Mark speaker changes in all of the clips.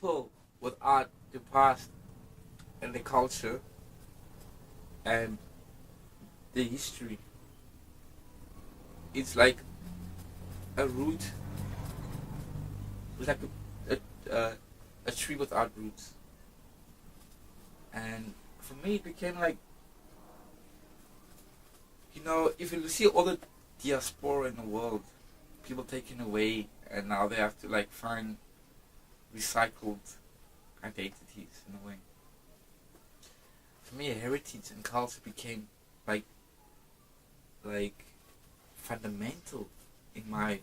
Speaker 1: people without the past and the culture and the history, it's like a root. It's like a tree without roots. And for me, it became like, if you see all the diaspora in the world, people taken away, and now they have to like find recycled identities in a way. For me, heritage and culture became like fundamental in my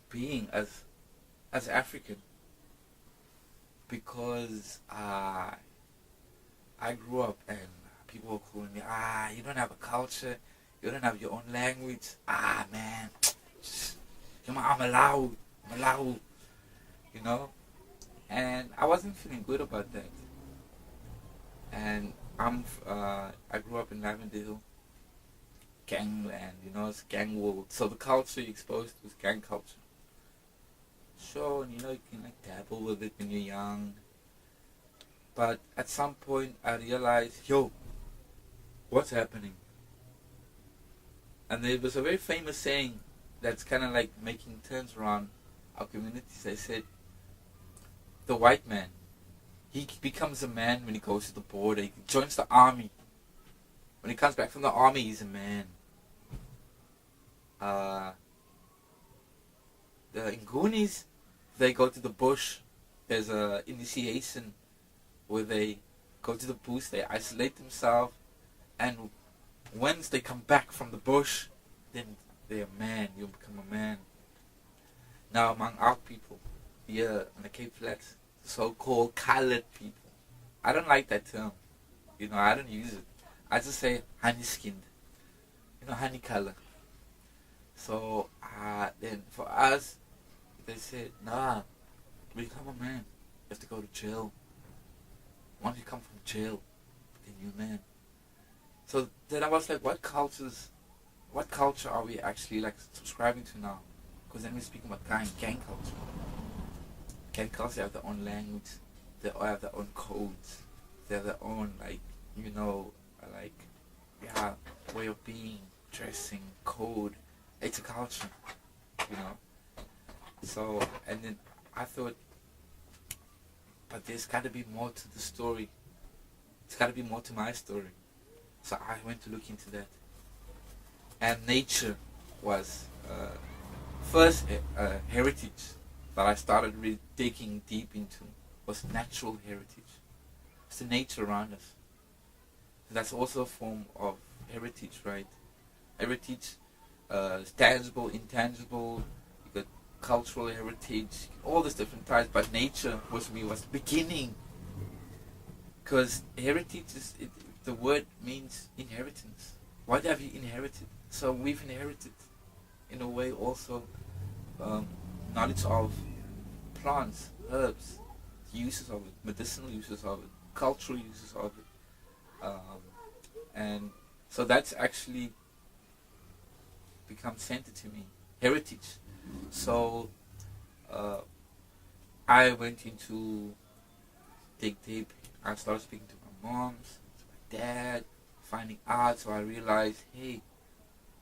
Speaker 1: being as African, because I grew up and people were calling me, you don't have a culture, you don't have your own language, man, I'm Malawi, and I wasn't feeling good about that. And I grew up in Lavendale, gangland, it's gang world, so the culture you're exposed to is gang culture. Sure, and you can like dabble with it when you're young, but at some point I realized, what's happening? And there was a very famous saying that's kind of like making turns around our communities. They said, the white man, he becomes a man when he goes to the border, he joins the army. When he comes back from the army, he's a man. The Nguni's, they go to the bush. There's a initiation where they go to the bush, they isolate themselves, and once they come back from the bush, then they're a man. You become a man. Now among our people here in the Cape Flats, so-called colored people, I don't like that term. I don't use it. I just say honey-skinned. Honey color. So then for us, they said, nah, to become a man, you have to go to jail. Once you come from jail, then you're a man. So then I was like, what culture are we actually like subscribing to now? Because then we're speaking about gang culture. Gang culture have their own language, they all have their own codes, they have their own way of being, dressing, code. It's a culture, So, and then I thought, but there's got to be more to the story. There's got to be more to my story. So I went to look into that. And nature was first heritage that I started really digging deep into was natural heritage. It's the nature around us. That's also a form of heritage, right? Heritage is tangible, intangible. You got cultural heritage, all these different types. But nature was the beginning, because heritage the word means inheritance. What have you inherited? So we've inherited, in a way, also knowledge of plants, herbs, uses of it, medicinal uses of it, cultural uses of it, and so that's actually become centered to me, heritage. So I went into dig deep. I started speaking to my moms, to my dad, finding out. So I realized, hey,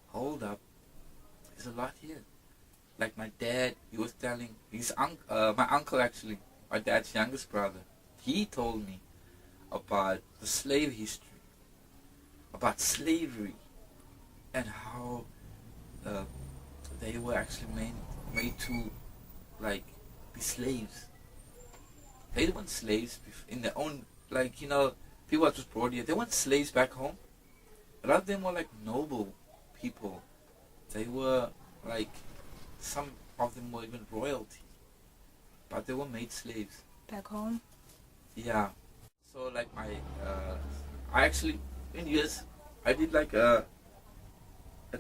Speaker 1: hold up, there's a lot here. Like my dad, he was telling my uncle actually, my dad's youngest brother. He told me about the slave history, about slavery, and how they were actually made to like be slaves. They weren't slaves in their own, people are just brought here. They weren't slaves back home. A lot of them were like noble people. They were like, some of them were even royalty, but they were made slaves
Speaker 2: back home.
Speaker 1: Yeah. So like I actually in US I did like a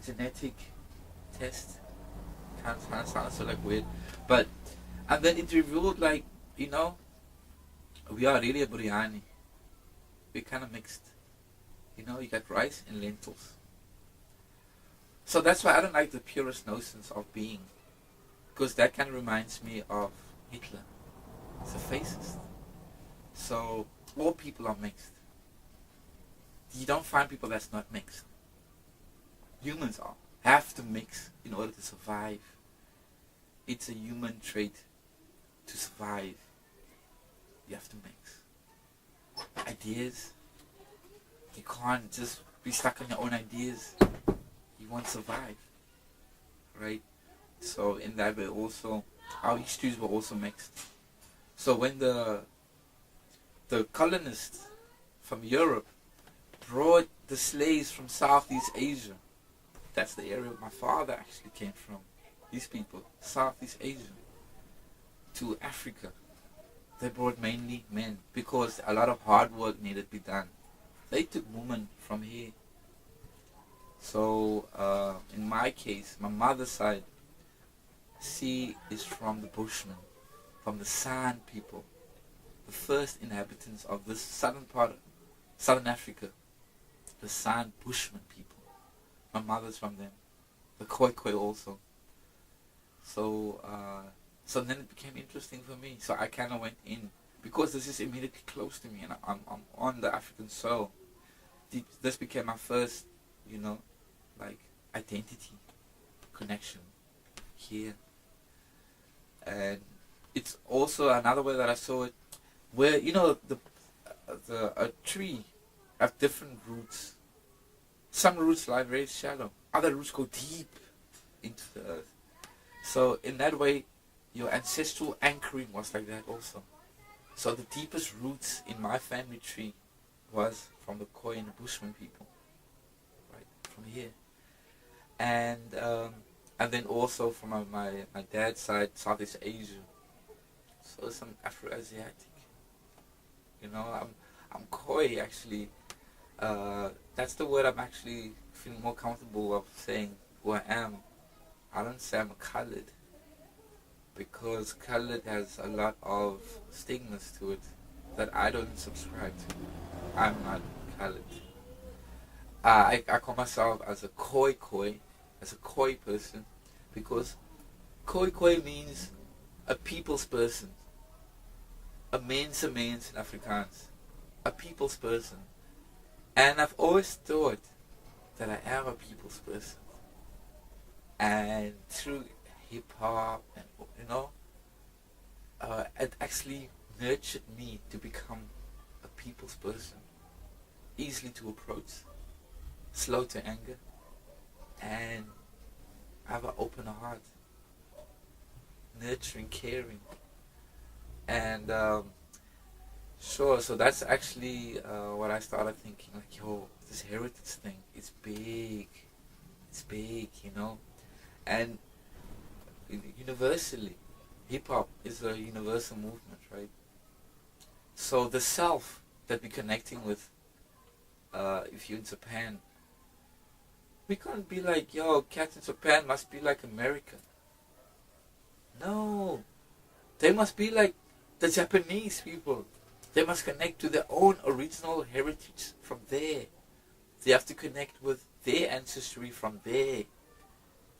Speaker 1: genetic test. Kind of sounds so like weird, but and then it revealed like we are really a biryani. We're kind of mixed. You got rice and lentils. So that's why I don't like the purest notions of being, because that kind of reminds me of Hitler. It's a facist. So all people are mixed. You don't find people that's not mixed. Humans have to mix in order to survive. It's a human trait to survive. You have to mix. Ideas. You can't just be stuck on your own ideas. You won't survive. Right? So in that way also, our histories were also mixed. So when the colonists from Europe brought the slaves from Southeast Asia, that's the area my father actually came from, these people, Southeast Asia, to Africa. They brought mainly men because a lot of hard work needed to be done. They took women from here. So in my case, my mother's side, she is from the Bushmen, from the San people, the first inhabitants of this southern part of Southern Africa, the San Bushmen people. My mother's from them, the Khoi also. So then it became interesting for me. So I kind of went in because this is immediately close to me, and I'm on the African soil. This became my first, like identity connection here. And it's also another way that I saw it, where a tree have different roots. Some roots lie very shallow, other roots go deep into the earth. So in that way, your ancestral anchoring was like that also. So the deepest roots in my family tree was from the Khoi and the Bushman people, right, from here. And then also from my dad's side, Southeast Asia. So some Afro-Asiatic. I'm Khoi actually. That's the word I'm actually feeling more comfortable of saying who I am. I don't say I'm a colored, because colored has a lot of stigmas to it that I don't subscribe to. I'm not colored. I call myself as a Khoi, as a Khoi person, because Khoi means a people's person. A mens in Afrikaans. A people's person. And I've always thought that I am a people's person. And through hip hop and it actually nurtured me to become a people's person. Easily to approach, slow to anger, and have an open heart, nurturing, caring. And sure, so that's actually what I started thinking, like, yo, this heritage thing, it's big, and universally, hip-hop is a universal movement, right? So the self that we're connecting with, if you're in Japan, we can't be like, yo, cats in Japan must be like America. No, they must be like the Japanese people. They must connect to their own original heritage from there. They have to connect with their ancestry from there.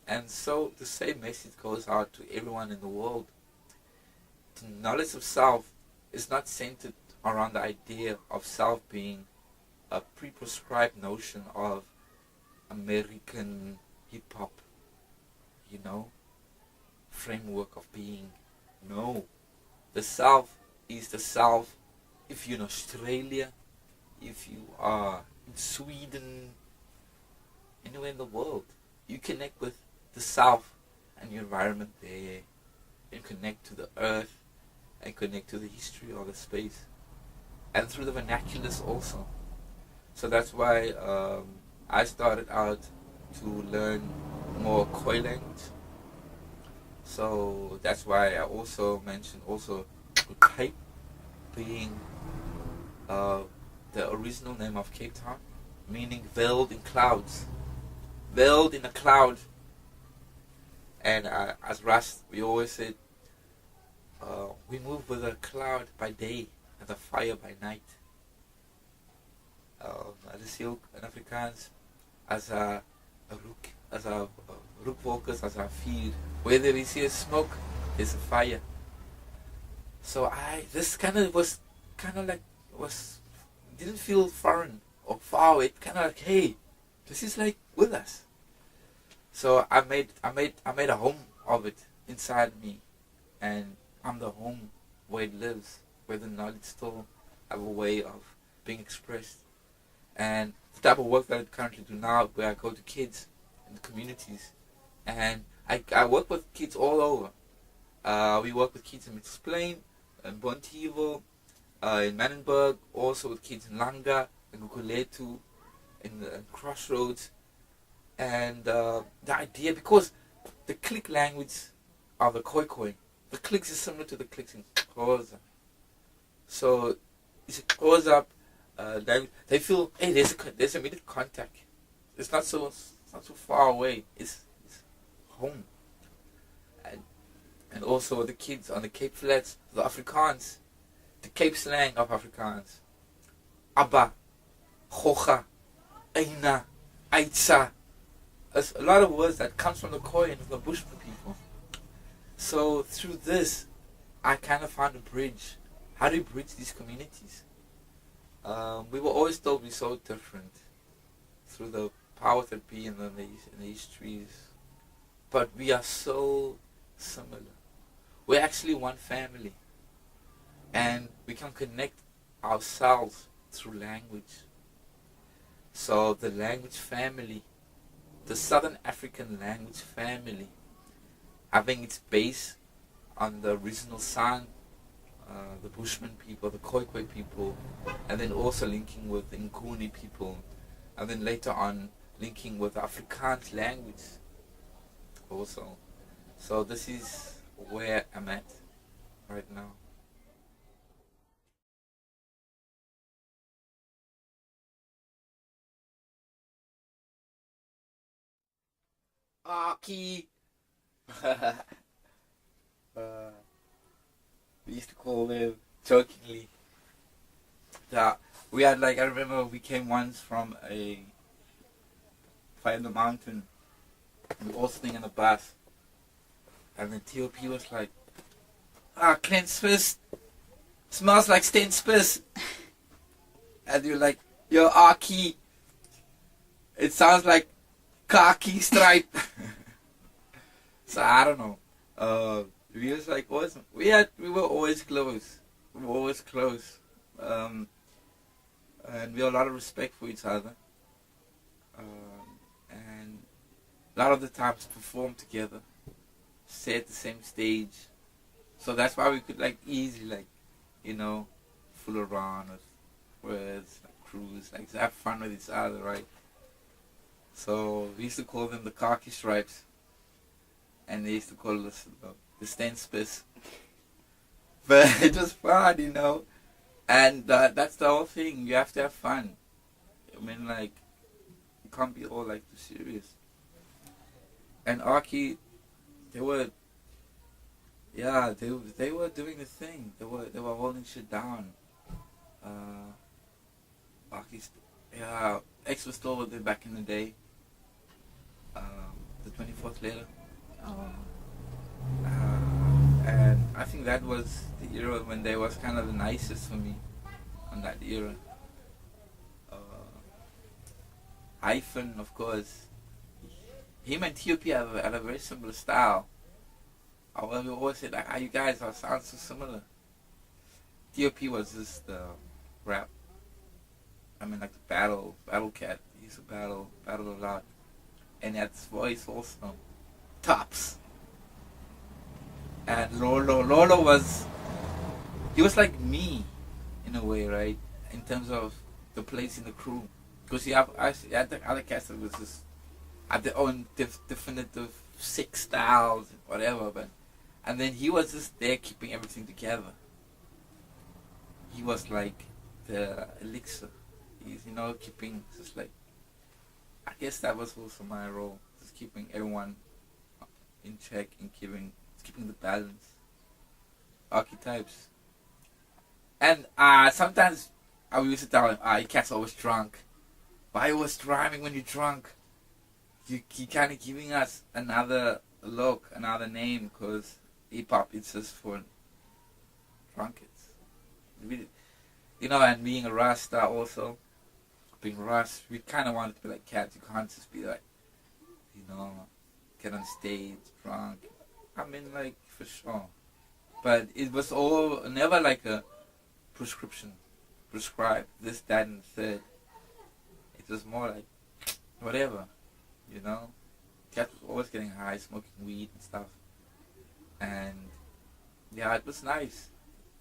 Speaker 1: And so the same message goes out to everyone in the world. The knowledge of self is not centered around the idea of self being a pre-prescribed notion of American hip-hop, framework of being. No. The self is the self if you're in Australia, if you are in Sweden, anywhere in the world. You connect with the self and your environment there, and connect to the earth, and connect to the history of the space, and through the vernaculars also. So that's why I started out to learn more Khoi language. So that's why I also mentioned Cape being the original name of Cape Town, meaning veiled in clouds, veiled in a cloud. And as Rast, we always said, we move with a cloud by day and a fire by night. Hulle sê ook in Afrikaans as 'n rookwolkers, as 'n vuur. Where there is smoke, there's a fire. So this kind of was kind of like was didn't feel foreign or far away. Kind of like, hey, this is like with us. So I made a home of it inside me, and I'm the home where it lives, where the knowledge still have a way of being expressed. And the type of work that I currently do now, where I go to kids in the communities, and I work with kids all over. We work with kids in Explain, in Bontivo, in Manenberg, also with kids in Langa, in Gukuletu, in Crossroads. And the idea, because the click language of the Khoikhoi, the clicks is similar to the clicks in Xhosa. So it's a close up. They feel, hey, there's immediate contact. It's not so far away. It's home. And also the kids on the Cape Flats, the Afrikaans, the Cape slang of Afrikaans. Abba, Khocha, Eina, Aitsa. There's a lot of words that comes from the Khoi and the Bushman people. So through this, I kind of found a bridge. How do you bridge these communities? We were always told we're so different through the powers that be in the histories, but we are so similar. We're actually one family, and we can connect ourselves through language. So the language family, the Southern African language family, having its base on the original San, the Bushman people, the Khoikhoi people, and then also linking with the Nguni people, and then later on linking with Afrikaans language also. So this is where I'm at right now. Aki! We used to call them jokingly that we had, like, I remember we came once from a fire in the mountain, and we were all sitting in the bus, and the TOP was like, Clint Swiss smells like Sten Spiss. And you're like, yo, Aki, it sounds like khaki stripe. So I don't know. We was like awesome. We were always close. We were always close. And we had a lot of respect for each other. And a lot of the times perform together. Stay at the same stage. So that's why we could like easily like, fool around with words, like cruise, like have fun with each other, right? So we used to call them the khaki stripes. And they used to call us the Sten Spiss. But it was fun, And that's the whole thing. You have to have fun. I mean, like, you can't be all like too serious. And Aki, they were doing the thing. They were holding shit down. Aki's, X was still with them back in the day. The 24th later.
Speaker 2: Oh.
Speaker 1: And I think that was the era when they was kind of the nicest for me. On that era. Hyphen, of course. Him and TOP had a very similar style. I will always say like, you guys sound so similar. TOP was just rap. I mean, like the battle cat. He used to battle a lot, and his voice also tops. And Lolo was like me in a way, right? In terms of the place in the crew, because you had the other cast that was just had their own definitive sick styles and whatever, and then he was just there keeping everything together. He was like the elixir. He's keeping just like, I guess that was also my role, just keeping everyone in check and keeping the balance. Archetypes. And sometimes I used to tell him, you cat's always drunk. Why always rhyming when you're drunk? You kind of giving us another look, another name, because hip hop it's just for drunkards. We, and being a Rasta also, being Ras, we kind of wanted to be like cats. You can't just be like, get on stage drunk. I mean, like, for sure. But it was all never like a prescribed this, that, and the third. It was more like whatever, Cat was always getting high, smoking weed and stuff, and yeah, it was nice.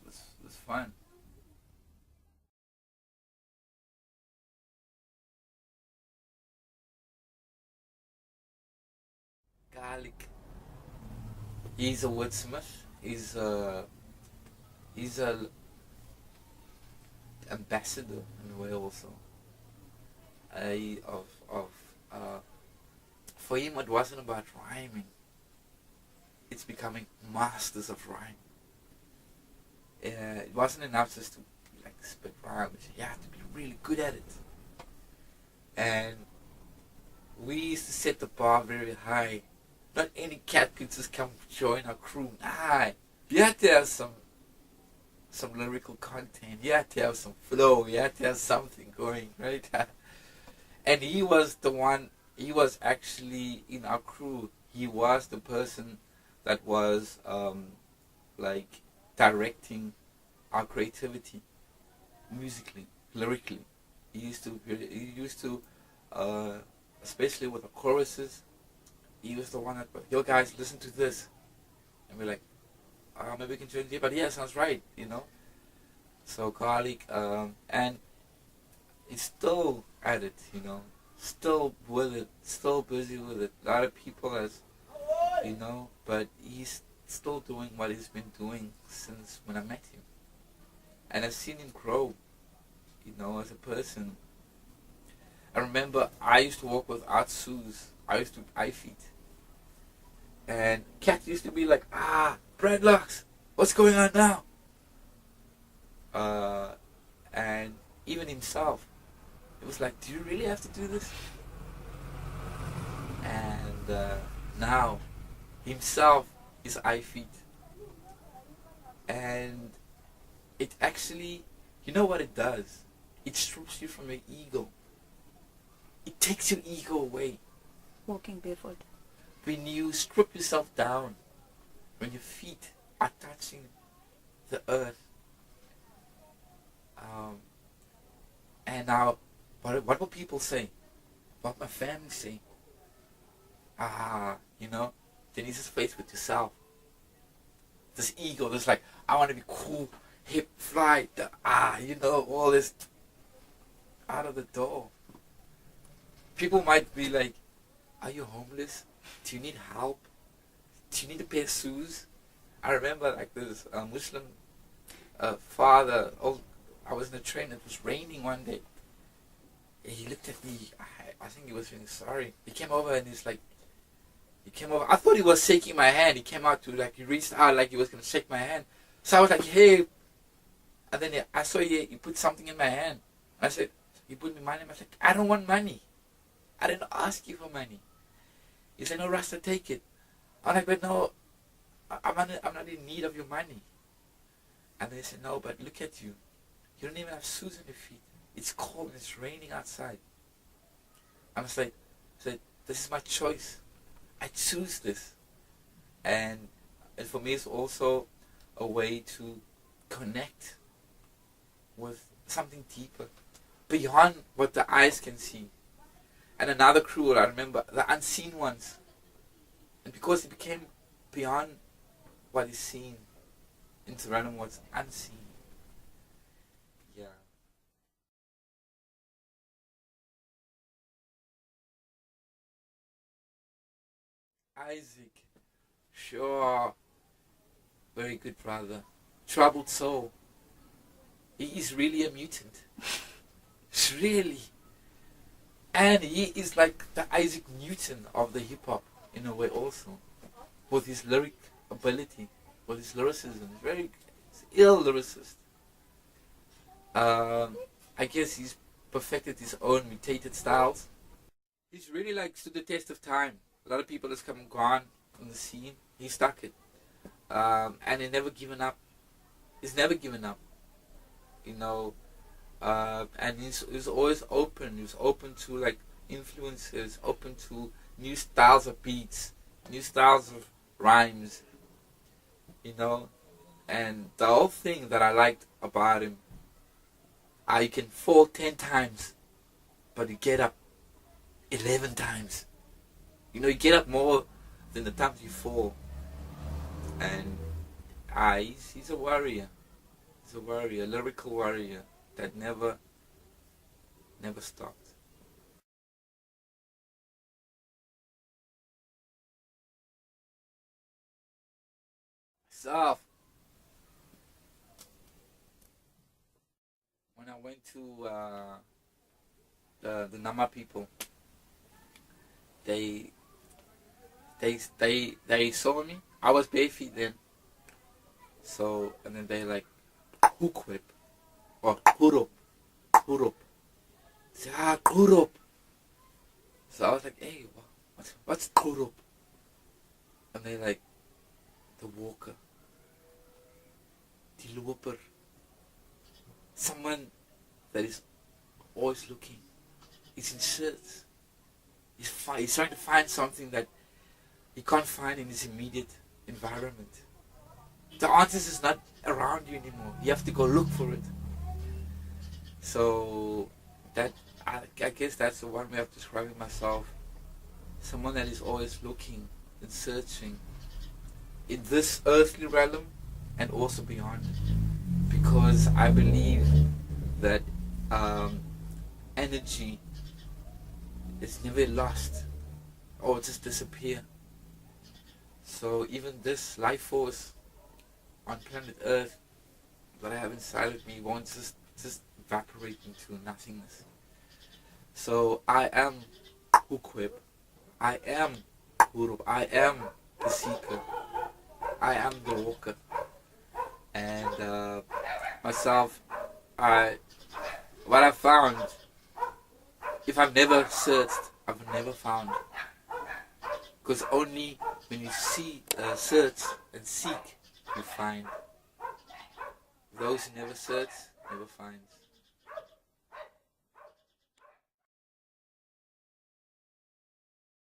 Speaker 1: It was fun. Garlic. He's a wordsmith. He's a ambassador in a way also. Of For him, it wasn't about rhyming. It's becoming masters of rhyme. It wasn't enough just to like spit rhymes. You have to be really good at it. And we used to set the bar very high. Not any cat could just come join our crew. Nah, you had to have some lyrical content. You had to have some flow. You had to have something going, right? And he was the one. He was actually in our crew. He was the person that was like directing our creativity musically, lyrically. He used to, especially with the choruses. He was the one that, yo guys, listen to this, and we're like, maybe we can change it, but yeah, sounds right. So Garlic, and he's still at it, still with it, still busy with it. A lot of people but he's still doing what he's been doing since when I met him, and I've seen him grow, as a person. I remember I used to walk without shoes. I used to eye feet. And Cat used to be like, Bradlox, what's going on now? And even himself, it was like, do you really have to do this? And now, himself is eye feet. And it actually, you know what it does? It strips you from your ego. It takes your ego away.
Speaker 2: Walking barefoot.
Speaker 1: When you strip yourself down, when your feet are touching the earth, and now, what will people say? What my family say? Then he's just faced with yourself. This ego, this like, I want to be cool, hip, fly, all this out of the door. People might be like, are you homeless? Do you need help? Do you need a pair of shoes? I remember like this Muslim father. I was in a train. It was raining one day. And he looked at me. I think he was feeling sorry. He came over and I thought he was shaking my hand. He came out he reached out like he was gonna shake my hand. So I was like, hey. And then I saw he put something in my hand. I said, he put me money. I was like, I don't want money. I didn't ask you for money. He said, no, Rasta, take it. I'm like, but no, I'm not in need of your money. And they said, no, but look at you. You don't even have shoes on your feet. It's cold and it's raining outside. I was like, this is my choice. I choose this. And for me, it's also a way to connect with something deeper, beyond what the eyes can see. And another crew, I remember, the unseen ones. And because it became beyond what is seen, into random what's unseen. Yeah. Isaac, sure. Very good brother. Troubled soul. He is really a mutant. Really. And he is like the Isaac Newton of the hip hop in a way also. With his lyric ability, with his lyricism. He's ill lyricist. I guess he's perfected his own mutated styles. He's really like stood the test of time. A lot of people has come and gone on the scene. He stuck it. And he never given up. he's never given up, you know. And he's always open. He's open to like influences, open to new styles of beats, new styles of rhymes, you know. And the whole thing that I liked about him, you can fall 10 times, but you get up 11 times. You know, you get up more than the times you fall. And he's a warrior. He's a warrior, a lyrical warrior that never stopped. So when I went to the Nama people, they saw me. I was bare feet then. So and then they like hook whip or kurup. Say kurup. So I was like, hey, what's kurup? And they like the walker, the looper, someone that is always looking. He's in search. He's trying to find something that he can't find in his immediate environment. The answers is not around you anymore. You have to go look for it. So that I guess that's the one way of describing myself. Someone that is always looking and searching in this earthly realm and also beyond. Because I believe that energy is never lost or just disappear. So even this life force on planet Earth that I have inside of me won't just evaporate into nothingness. So I am Ukweb. I am Urup. I am the seeker. I am the walker. And myself, what I found, if I've never searched, I've never found. Because only when you search and seek, you find. Those who never search, never find.